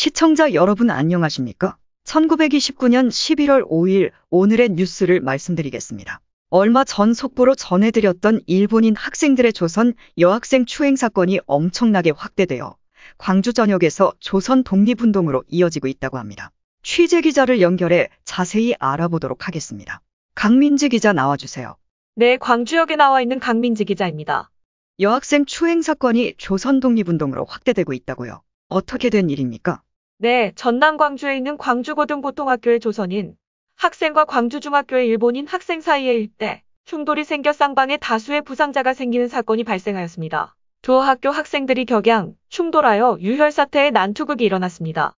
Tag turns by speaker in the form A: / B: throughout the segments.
A: 시청자 여러분 안녕하십니까? 1929년 11월 5일 오늘의 뉴스를 말씀드리겠습니다. 얼마 전 속보로 전해드렸던 일본인 학생들의 조선 여학생 추행 사건이 엄청나게 확대되어 광주 전역에서 조선 독립운동으로 이어지고 있다고 합니다. 취재 기자를 연결해 자세히 알아보도록 하겠습니다. 강민지 기자 나와주세요.
B: 네, 광주역에 나와 있는 강민지 기자입니다.
A: 여학생 추행 사건이 조선 독립운동으로 확대되고 있다고요? 어떻게 된 일입니까?
B: 네, 전남 광주에 있는 광주고등보통학교의 조선인 학생과 광주중학교의 일본인 학생 사이에 일대 충돌이 생겨 쌍방에 다수의 부상자가 생기는 사건이 발생하였습니다. 두 학교 학생들이 격양, 충돌하여 유혈 사태의 난투극이 일어났습니다.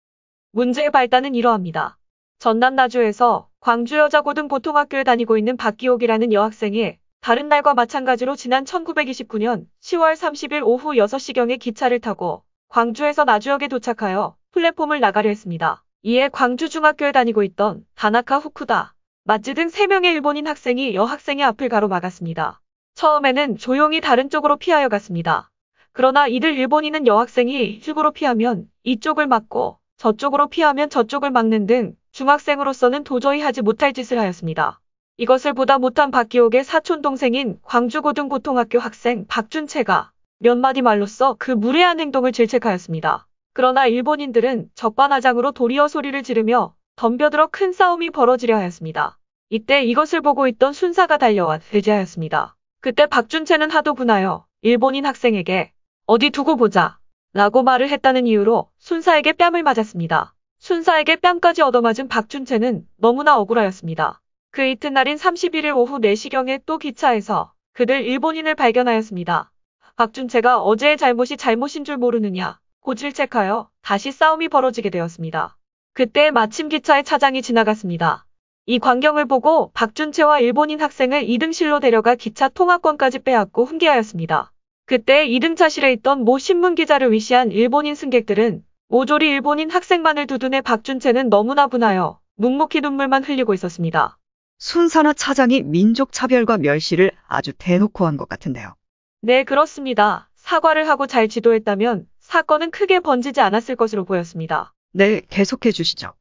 B: 문제의 발단은 이러합니다. 전남 나주에서 광주여자고등보통학교에 다니고 있는 박기옥이라는 여학생이 다른 날과 마찬가지로 지난 1929년 10월 30일 오후 6시경에 기차를 타고 광주에서 나주역에 도착하여 플랫폼을 나가려 했습니다. 이에 광주중학교에 다니고 있던 다나카 후쿠다, 마츠 등 3명의 일본인 학생이 여학생의 앞을 가로막았습니다. 처음에는 조용히 다른 쪽으로 피하여 갔습니다. 그러나 이들 일본인은 여학생이 이쪽으로 피하면 이쪽을 막고 저쪽으로 피하면 저쪽을 막는 등 중학생으로서는 도저히 하지 못할 짓을 하였습니다. 이것을 보다 못한 박기옥의 사촌 동생인 광주고등보통학교 학생 박준채가 몇 마디 말로써 그 무례한 행동을 질책하였습니다. 그러나 일본인들은 적반하장으로 도리어 소리를 지르며 덤벼들어 큰 싸움이 벌어지려 하였습니다. 이때 이것을 보고 있던 순사가 달려와 제지하였습니다. 그때 박준채는 하도 분하여 일본인 학생에게 어디 두고 보자 라고 말을 했다는 이유로 순사에게 뺨을 맞았습니다. 순사에게 뺨까지 얻어맞은 박준채는 너무나 억울하였습니다. 그 이튿날인 31일 오후 4시경에 또 기차에서 그들 일본인을 발견하였습니다. 박준채가 어제의 잘못이 잘못인 줄 모르느냐 고 질책하여 다시 싸움이 벌어지게 되었습니다. 그때 마침 기차의 차장이 지나갔습니다. 이 광경을 보고 박준채와 일본인 학생을 2등실로 데려가 기차 통화권까지 빼앗고 훈계하였습니다. 그때 2등차실에 있던 모 신문기자를 위시한 일본인 승객들은 모조리 일본인 학생만을 두둔해 박준채는 너무나 분하여 묵묵히 눈물만 흘리고 있었습니다.
A: 순사나 차장이 민족 차별과 멸시를 아주 대놓고 한 것 같은데요.
B: 네, 그렇습니다. 사과를 하고 잘 지도했다면 사건은 크게 번지지 않았을 것으로 보였습니다.
A: 네, 계속해 주시죠.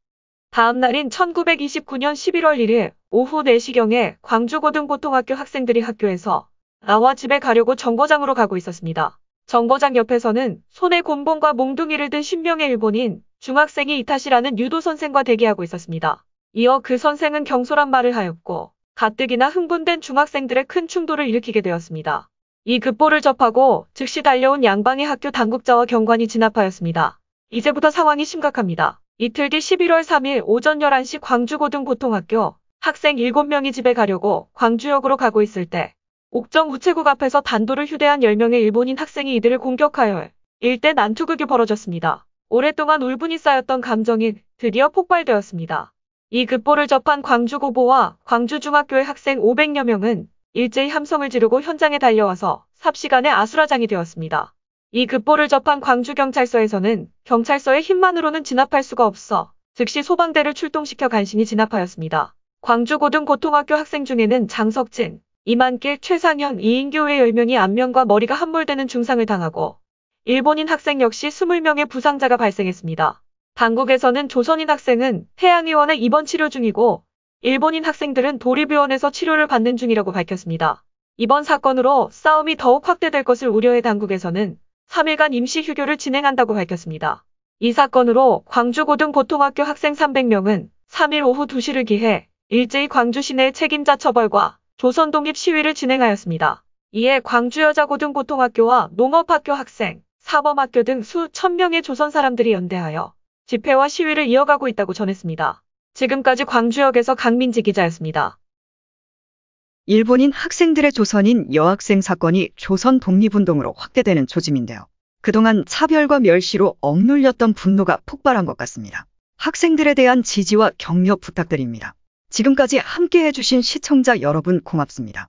B: 다음 날인 1929년 11월 1일 오후 4시경에 광주고등보통학교 학생들이 학교에서 나와 집에 가려고 정거장으로 가고 있었습니다. 정거장 옆에서는 손에 곤봉과 몽둥이를 든 10명의 일본인 중학생이 이타시라는 유도 선생과 대기하고 있었습니다. 이어 그 선생은 경솔한 말을 하였고 가뜩이나 흥분된 중학생들의 큰 충돌을 일으키게 되었습니다. 이 급보를 접하고 즉시 달려온 양방의 학교 당국자와 경관이 진압하였습니다. 이제부터 상황이 심각합니다. 이틀 뒤 11월 3일 오전 11시 광주고등보통학교 학생 7명이 집에 가려고 광주역으로 가고 있을 때 옥정 우체국 앞에서 단도를 휴대한 10명의 일본인 학생이 이들을 공격하여 일대 난투극이 벌어졌습니다. 오랫동안 울분이 쌓였던 감정이 드디어 폭발되었습니다. 이 급보를 접한 광주고보와 광주중학교의 학생 500여 명은 일제히 함성을 지르고 현장에 달려와서 삽시간에 아수라장이 되었습니다. 이 급보를 접한 광주경찰서에서는 경찰서의 힘만으로는 진압할 수가 없어 즉시 소방대를 출동시켜 간신히 진압하였습니다. 광주고등보통학교 학생 중에는 장석진, 이만길, 최상현, 이인규의 10명이 안면과 머리가 함몰되는 중상을 당하고 일본인 학생 역시 20명의 부상자가 발생했습니다. 당국에서는 조선인 학생은 태양의원에 입원 치료 중이고 일본인 학생들은 도립의원에서 치료를 받는 중이라고 밝혔습니다. 이번 사건으로 싸움이 더욱 확대될 것을 우려해 당국에서는 3일간 임시 휴교를 진행한다고 밝혔습니다. 이 사건으로 광주고등보통학교 학생 300명은 3일 오후 2시를 기해 일제히 광주 시내의 책임자 처벌과 조선 독립 시위를 진행하였습니다. 이에 광주여자고등보통학교와 농업학교 학생, 사범학교 등 수천 명의 조선 사람들이 연대하여 집회와 시위를 이어가고 있다고 전했습니다. 지금까지 광주역에서 강민지 기자였습니다.
A: 일본인 학생들의 조선인 여학생 사건이 조선 독립운동으로 확대되는 조짐인데요. 그동안 차별과 멸시로 억눌렸던 분노가 폭발한 것 같습니다. 학생들에 대한 지지와 격려 부탁드립니다. 지금까지 함께 해주신 시청자 여러분 고맙습니다.